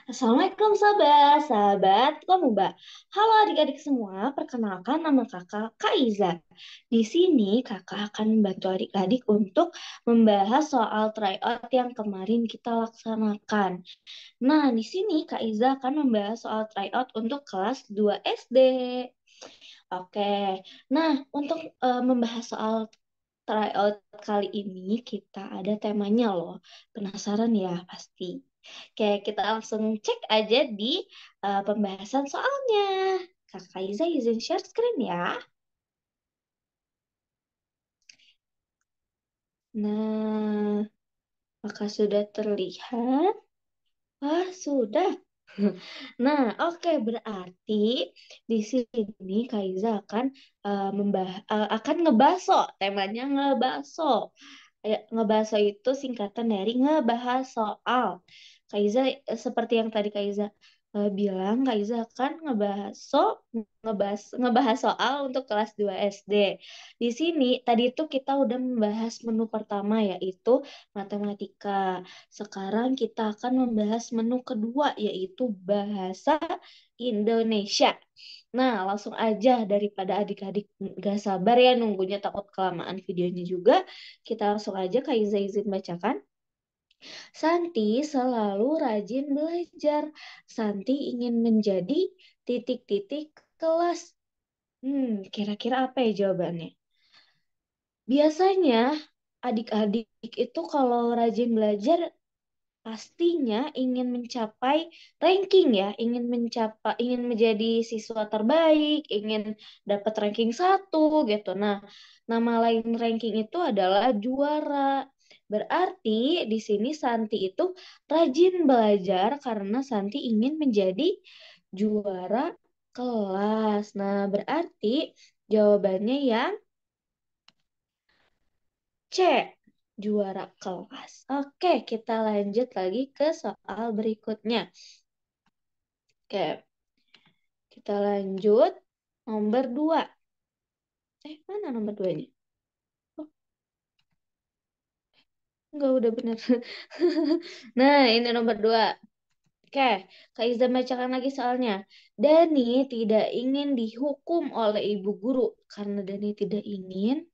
Assalamualaikum sahabat, sahabat Komuba. Halo adik-adik semua, perkenalkan nama kakak Kak Iza. Di sini kakak akan membantu adik-adik untuk membahas soal tryout yang kemarin kita laksanakan. Nah, di sini Kak Iza akan membahas soal tryout untuk kelas 2 SD. Oke, nah untuk membahas soal tryout kali ini kita ada temanya loh. Penasaran ya pasti. Oke, kita langsung cek aja di pembahasan soalnya. Kakak Iza izin share screen ya. Nah, maka sudah terlihat? Wah, sudah. Nah, oke, berarti di sini Kaiza akan akan ngebaso, temanya ngebaso. Ngebaso itu singkatan dari ngebahas soal. Kaiza seperti yang tadi Kaiza bilang, Kaiza akan ngebahas soal untuk kelas 2 SD. Di sini tadi itu kita udah membahas menu pertama yaitu matematika. Sekarang kita akan membahas menu kedua yaitu bahasa Indonesia. Nah, langsung aja daripada adik-adik gak sabar ya nunggunya takut kelamaan videonya juga, kita langsung aja Kak Iza izin bacakan. Santi selalu rajin belajar. Santi ingin menjadi titik-titik kelas. Kira-kira apa ya jawabannya? Biasanya adik-adik itu kalau rajin belajar pastinya ingin mencapai ranking ya, ingin menjadi siswa terbaik, ingin dapat ranking satu gitu. Nah, nama lain ranking itu adalah juara. Berarti di sini Santi itu rajin belajar karena Santi ingin menjadi juara kelas. Nah, berarti jawabannya yang C, juara kelas. Oke, kita lanjut lagi ke soal berikutnya. Oke, kita lanjut. Nomor 2. Mana nomor 2-nya? Oh, enggak, udah bener. Nah, ini nomor 2. Oke, Kak Iza bacakan lagi soalnya. Dani tidak ingin dihukum oleh ibu guru. Karena Dani tidak ingin,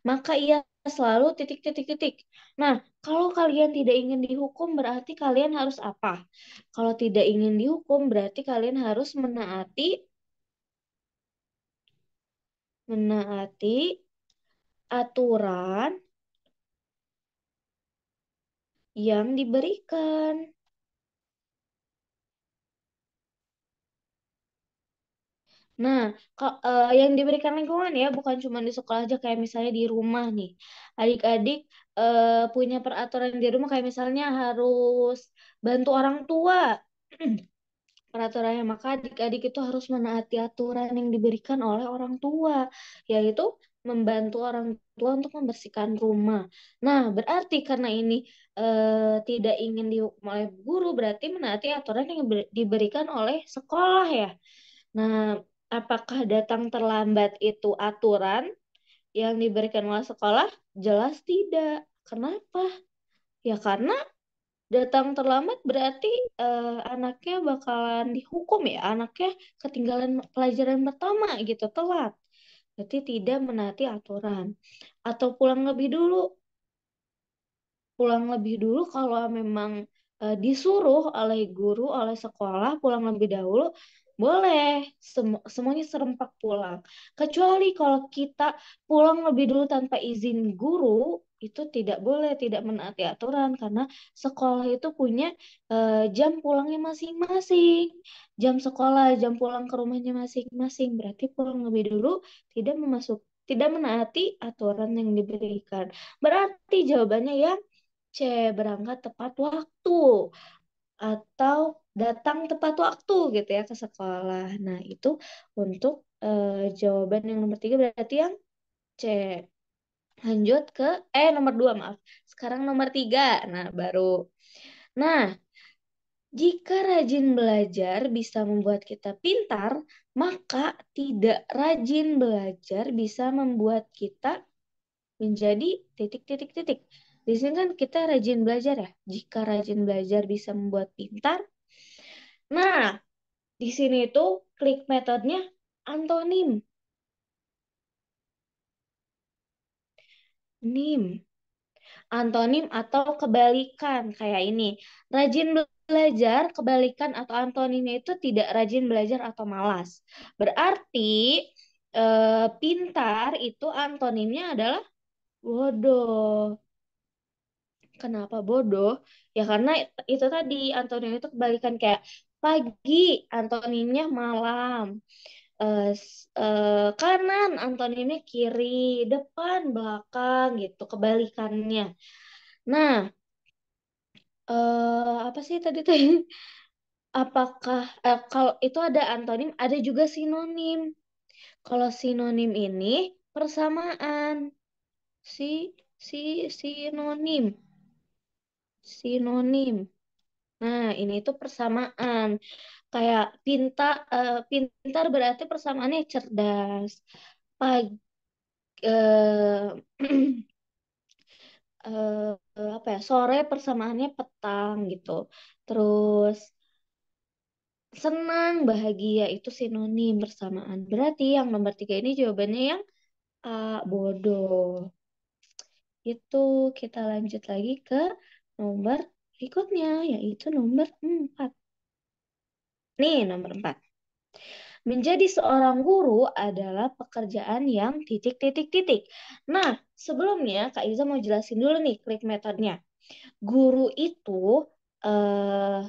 maka ia selalu titik-titik-titik. Nah, kalau kalian tidak ingin dihukum berarti kalian harus apa? Kalau tidak ingin dihukum berarti kalian harus menaati aturan yang diberikan. Nah, yang diberikan lingkungan ya bukan cuma di sekolah aja kayak misalnya di rumah nih. Adik-adik punya peraturan di rumah kayak misalnya harus bantu orang tua. Peraturannya, maka adik-adik itu harus menaati aturan yang diberikan oleh orang tua, yaitu membantu orang tua untuk membersihkan rumah. Nah, berarti karena ini tidak ingin dihukum oleh guru, berarti menaati aturan yang diberikan oleh sekolah ya. Nah, apakah datang terlambat itu aturan yang diberikan oleh sekolah? Jelas tidak. Kenapa? Ya karena datang terlambat berarti anaknya bakalan dihukum ya, anaknya ketinggalan pelajaran pertama gitu, telat. Berarti tidak menaati aturan. Atau pulang lebih dulu kalau memang disuruh oleh guru, oleh sekolah pulang lebih dahulu, boleh semuanya serempak pulang. Kecuali kalau kita pulang lebih dulu tanpa izin guru, itu tidak boleh, tidak menaati aturan karena sekolah itu punya jam pulangnya masing-masing. Jam sekolah, jam pulang ke rumahnya masing-masing. Berarti pulang lebih dulu tidak menaati aturan yang diberikan. Berarti jawabannya ya C, berangkat tepat waktu atau datang tepat waktu gitu ya ke sekolah. Nah, itu untuk jawaban yang nomor 3 berarti yang C. Lanjut ke nomor 2 maaf. Sekarang nomor 3. Nah, baru. Nah, jika rajin belajar bisa membuat kita pintar, maka tidak rajin belajar bisa membuat kita menjadi titik-titik-titik. Di sini kan kita rajin belajar ya. Jika rajin belajar bisa membuat pintar, Nah, di sini tuh klik metodenya antonim. Nim. Antonim atau kebalikan kayak ini. Rajin belajar, kebalikan atau antonimnya itu tidak rajin belajar atau malas. Berarti pintar itu antonimnya adalah bodoh. Kenapa bodoh? Ya karena itu tadi antonim itu kebalikan kayak pagi, antonimnya malam. Kanan antonimnya kiri, depan, belakang gitu kebalikannya. Nah, apa sih tadi tuh? Apakah kalau itu ada antonim, ada juga sinonim. Kalau sinonim ini persamaan. Si si sinonim, sinonim. Nah, ini itu persamaan. Kayak pintar berarti persamaannya cerdas. Pagi eh, apa ya? Sore persamaannya petang gitu. Terus senang, bahagia itu sinonim bersamaan. Berarti yang nomor tiga ini jawabannya yang A, bodoh. Itu kita lanjut lagi ke nomor berikutnya, yaitu nomor 4. Nih, nomor 4. Menjadi seorang guru adalah pekerjaan yang titik, titik, titik. Nah, sebelumnya Kak Iza mau jelasin dulu nih klik metodenya. Guru itu eh,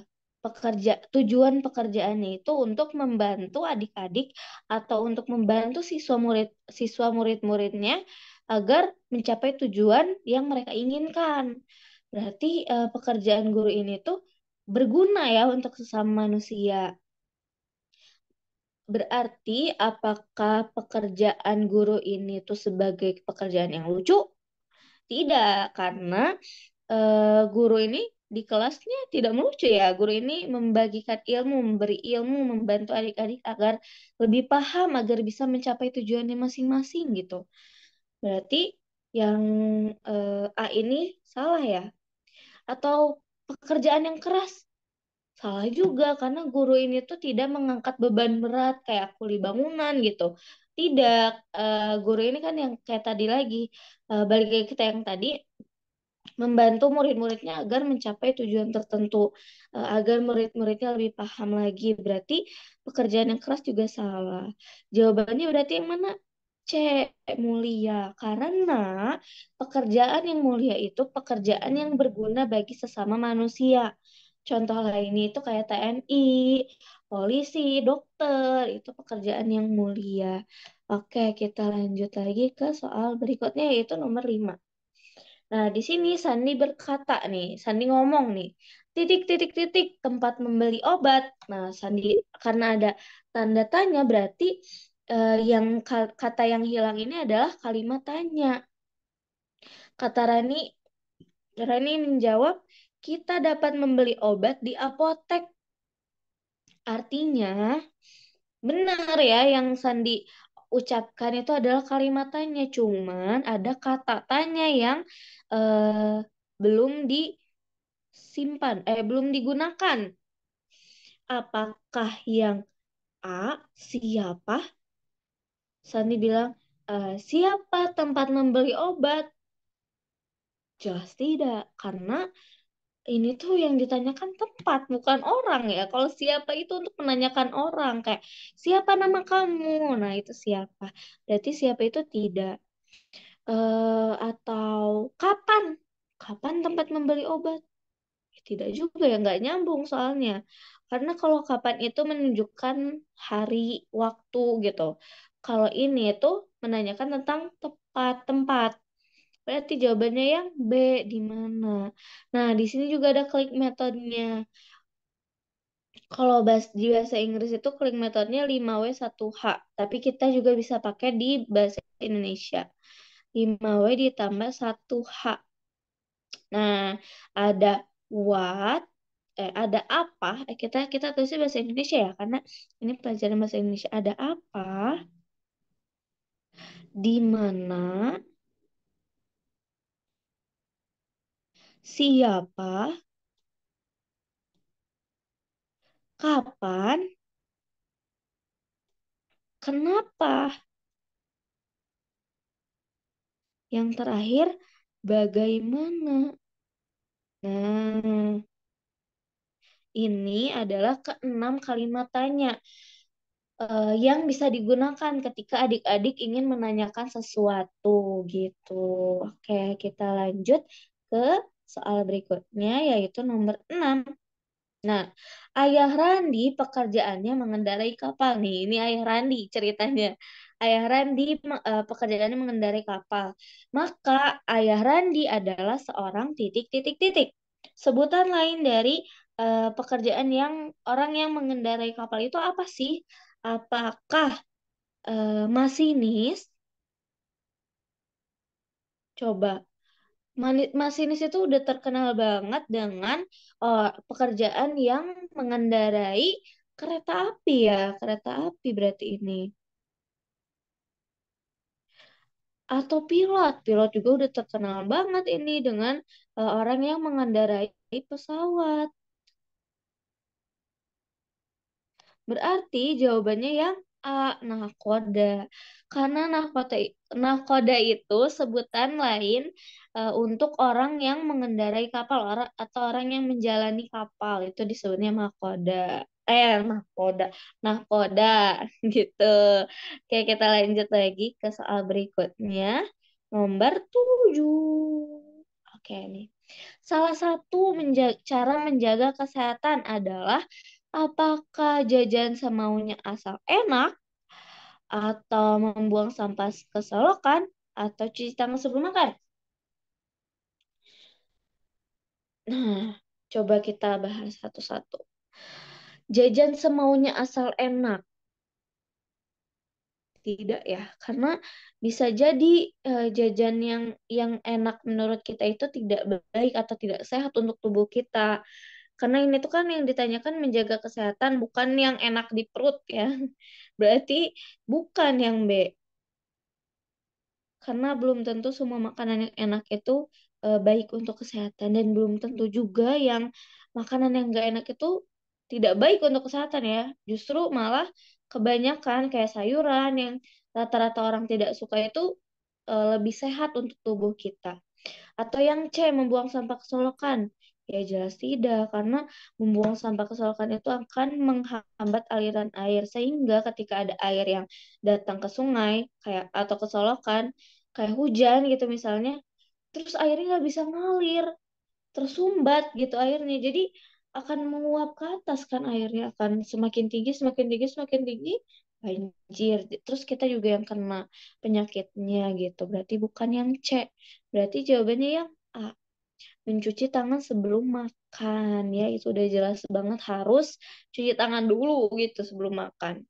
tujuan pekerjaannya itu untuk membantu adik-adik atau untuk membantu siswa murid-muridnya agar mencapai tujuan yang mereka inginkan. Berarti pekerjaan guru ini tuh berguna ya untuk sesama manusia. Berarti apakah pekerjaan guru ini tuh sebagai pekerjaan yang lucu? Tidak, karena guru ini di kelasnya tidak melucu ya. Guru ini membagikan ilmu, memberi ilmu, membantu adik-adik agar lebih paham, agar bisa mencapai tujuannya masing-masing gitu. Berarti yang A ini salah ya? Atau pekerjaan yang keras? Salah juga, karena guru ini tuh tidak mengangkat beban berat kayak kuli bangunan gitu. Tidak, guru ini kan yang kayak tadi lagi, balik lagi kita yang tadi, membantu murid-muridnya agar mencapai tujuan tertentu, agar murid-muridnya lebih paham lagi. Berarti pekerjaan yang keras juga salah. Jawabannya berarti yang mana? C, mulia. Karena pekerjaan yang mulia itu pekerjaan yang berguna bagi sesama manusia. Contoh lainnya itu kayak TNI, polisi, dokter, itu pekerjaan yang mulia. Oke, kita lanjut lagi ke soal berikutnya yaitu nomor 5. Nah, di sini Sandi berkata nih, Sandi ngomong nih, titik titik titik tempat membeli obat. Nah, Sandi karena ada tanda tanya berarti yang kata yang hilang ini adalah kalimat tanya. Kata Rani menjawab, kita dapat membeli obat di apotek. Artinya, benar ya yang Sandi ucapkan itu adalah kalimat tanya, cuman ada kata tanya yang eh, belum belum digunakan. Apakah yang A, siapa? Sandi bilang, siapa tempat membeli obat? Jelas tidak, karena ini tuh yang ditanyakan tempat, bukan orang ya. Kalau siapa itu untuk menanyakan orang, kayak siapa nama kamu? Nah, itu siapa. Berarti siapa itu tidak. Atau kapan? Kapan tempat membeli obat? Tidak juga ya, nggak nyambung soalnya. Karena kalau kapan itu menunjukkan hari, waktu gitu. Kalau ini itu menanyakan tentang tempat. Berarti jawabannya yang B, di mana. Nah, di sini juga ada klik metodenya. Kalau di bahasa Inggris itu klik metodenya 5W 1H. Tapi kita juga bisa pakai di bahasa Indonesia. 5W ditambah 1H. Nah, ada what, ada apa? Kita kita tulisnya bahasa Indonesia ya, karena ini pelajaran bahasa Indonesia. Ada apa? Di mana? Siapa? Kapan? Kenapa? Yang terakhir, bagaimana? Nah, ini adalah keenam kalimat tanya yang bisa digunakan ketika adik-adik ingin menanyakan sesuatu gitu. Oke, kita lanjut ke soal berikutnya yaitu nomor 6. Nah, Ayah Randi pekerjaannya mengendarai kapal nih. Ini Ayah Randi ceritanya. Ayah Randi pekerjaannya mengendarai kapal. Maka Ayah Randi adalah seorang titik titik titik. Sebutan lain dari pekerjaan yang orang yang mengendarai kapal itu apa sih? Apakah masinis? Coba. Masinis itu udah terkenal banget dengan pekerjaan yang mengendarai kereta api ya, kereta api berarti ini. Atau pilot, pilot juga udah terkenal banget ini dengan orang yang mengendarai pesawat. Berarti jawabannya yang A, nahkoda. Karena nahkoda itu sebutan lain untuk orang yang mengendarai kapal orang atau orang yang menjalani kapal itu disebutnya mahkoda. Nahkoda, nahkoda gitu. Oke, kita lanjut lagi ke soal berikutnya. Nomor 7. Oke nih. Salah satu cara menjaga kesehatan adalah apakah jajan semaunya asal enak atau membuang sampah ke selokan atau cuci tangan sebelum makan? Nah, coba kita bahas satu-satu. Jajan semaunya asal enak. Tidak ya, karena bisa jadi jajan yang enak menurut kita itu tidak baik atau tidak sehat untuk tubuh kita. Karena ini tuh kan yang ditanyakan menjaga kesehatan, bukan yang enak di perut ya. Berarti bukan yang B. Karena belum tentu semua makanan yang enak itu baik untuk kesehatan dan belum tentu juga yang makanan yang gak enak itu tidak baik untuk kesehatan ya. Justru malah kebanyakan kayak sayuran yang rata-rata orang tidak suka itu lebih sehat untuk tubuh kita. Atau yang C, membuang sampah ke solokan. Ya jelas tidak, karena membuang sampah ke solokan itu akan menghambat aliran air. Sehingga ketika ada air yang datang ke sungai kayak atau ke solokan, kayak hujan gitu misalnya, terus airnya nggak bisa ngalir, tersumbat gitu airnya. Jadi akan menguap ke atas kan airnya akan semakin tinggi, semakin tinggi, semakin tinggi, banjir. Terus kita juga yang kena penyakitnya gitu. Berarti bukan yang C. Berarti jawabannya yang A. Mencuci tangan sebelum makan ya itu udah jelas banget harus cuci tangan dulu gitu sebelum makan.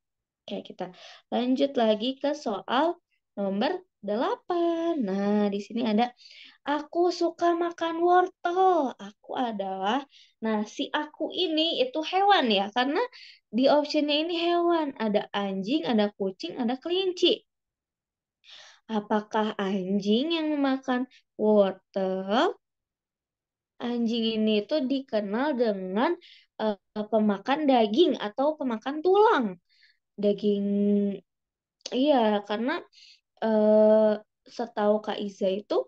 Kayak kita lanjut lagi ke soal nomor 8. Nah, di sini ada aku suka makan wortel. Aku adalah, nah si aku ini itu hewan ya, karena di optionnya ini hewan. Ada anjing, ada kucing, ada kelinci. Apakah anjing yang memakan wortel? Anjing ini tuh dikenal dengan pemakan daging atau pemakan tulang. Daging, iya, karena eh, setahu Kak Iza itu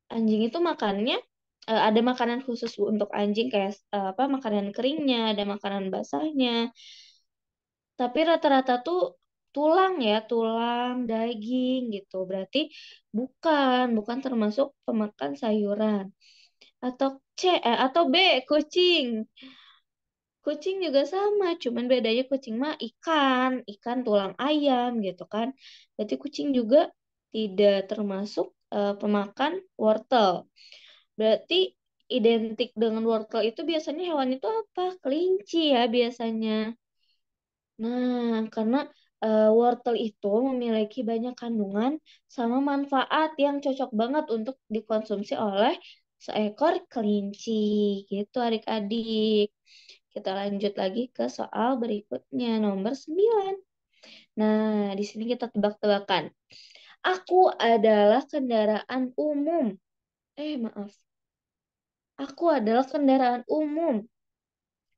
anjing itu makannya ada makanan khusus untuk anjing kayak apa makanan keringnya, ada makanan basahnya. Tapi rata-rata tuh tulang ya, tulang, daging gitu. Berarti bukan termasuk pemakan sayuran. Atau atau B, kucing. Kucing juga sama, cuman bedanya kucing mah ikan tulang ayam gitu kan. Berarti kucing juga tidak termasuk pemakan wortel. Berarti identik dengan wortel itu biasanya hewan itu apa? Kelinci ya biasanya. Nah, karena wortel itu memiliki banyak kandungan sama manfaat yang cocok banget untuk dikonsumsi oleh seekor kelinci. Gitu adik-adik. Kita lanjut lagi ke soal berikutnya, nomor 9. Nah, di sini kita tebak-tebakan. Aku adalah kendaraan umum. Maaf. Aku adalah kendaraan umum.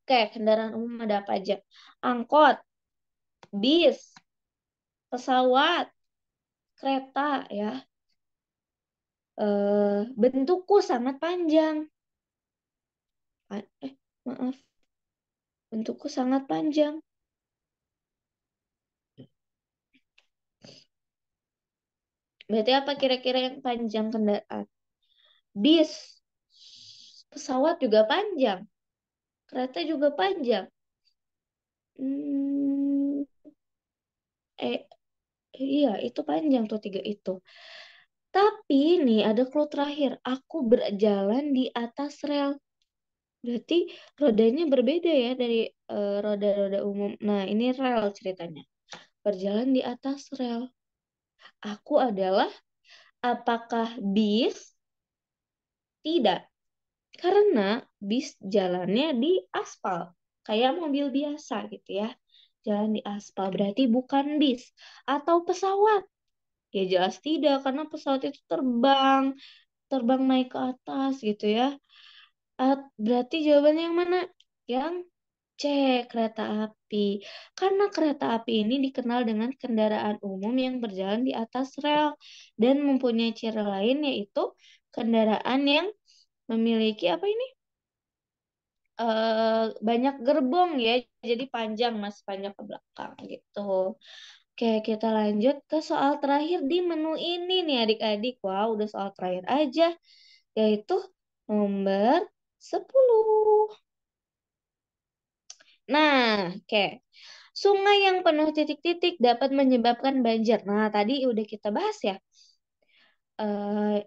Oke, kendaraan umum ada apa aja? Angkot, bis, pesawat, kereta ya. Bentukku sangat panjang. Maaf, bentukku sangat panjang. Berarti apa kira-kira yang panjang kendaraan? Bis, pesawat juga panjang, kereta juga panjang. Hmm, eh, iya, itu panjang tuh tiga itu. Tapi nih ada clue terakhir. Aku berjalan di atas rel. Berarti rodanya berbeda ya dari roda-roda umum. Nah, ini rel ceritanya. Berjalan di atas rel. Aku adalah apakah bis? Tidak. Karena bis jalannya di aspal. Kayak mobil biasa gitu ya. Jalan di aspal berarti bukan bis. Atau pesawat. Ya jelas tidak, karena pesawat itu terbang. Terbang naik ke atas gitu ya. Berarti jawabannya yang mana? Yang C, kereta api. Karena kereta api ini dikenal dengan kendaraan umum yang berjalan di atas rel dan mempunyai ciri lain yaitu kendaraan yang memiliki apa ini? Banyak gerbong ya, jadi panjang mas, panjang ke belakang gitu. Oke, kita lanjut ke soal terakhir di menu ini nih adik-adik. Wow, udah soal terakhir aja, yaitu nomor 10. Nah, oke. Sungai yang penuh titik-titik dapat menyebabkan banjir. Nah, tadi udah kita bahas ya.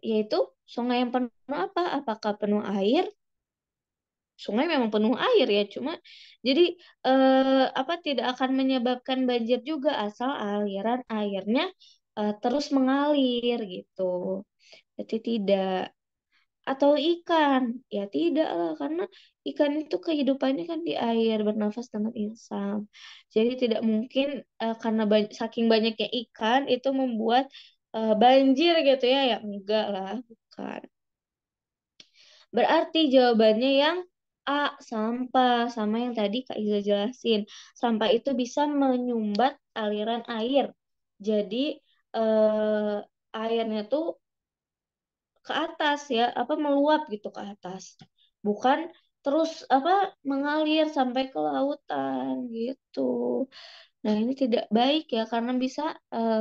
Yaitu sungai yang penuh apa? Apakah penuh air? Sungai memang penuh air ya, cuma jadi apa tidak akan menyebabkan banjir juga asal aliran airnya terus mengalir gitu. Jadi tidak. Atau ikan? Ya tidak lah, karena ikan itu kehidupannya kan di air, bernafas dengan insang. Jadi tidak mungkin karena saking banyaknya ikan itu membuat banjir gitu ya. Ya enggak lah, bukan. Berarti jawabannya yang A, sampah. Sama yang tadi Kak Iza jelasin. Sampah itu bisa menyumbat aliran air. Jadi airnya tuh ke atas ya, apa meluap gitu ke atas. Bukan terus apa mengalir sampai ke lautan gitu. Nah, ini tidak baik ya karena bisa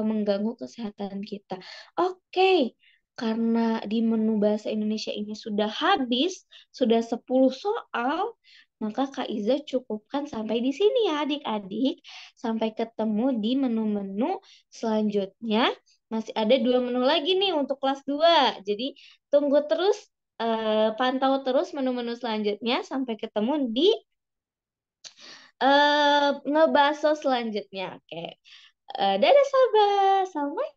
mengganggu kesehatan kita. Oke, karena di menu bahasa Indonesia ini sudah habis, sudah 10 soal, maka Kak Iza cukupkan sampai di sini ya adik-adik. Sampai ketemu di menu-menu selanjutnya. Masih ada 2 menu lagi nih untuk kelas 2. Jadi tunggu terus, pantau terus menu-menu selanjutnya sampai ketemu di ngebaso selanjutnya. Oke. Dadah sahabat. Assalamualaikum.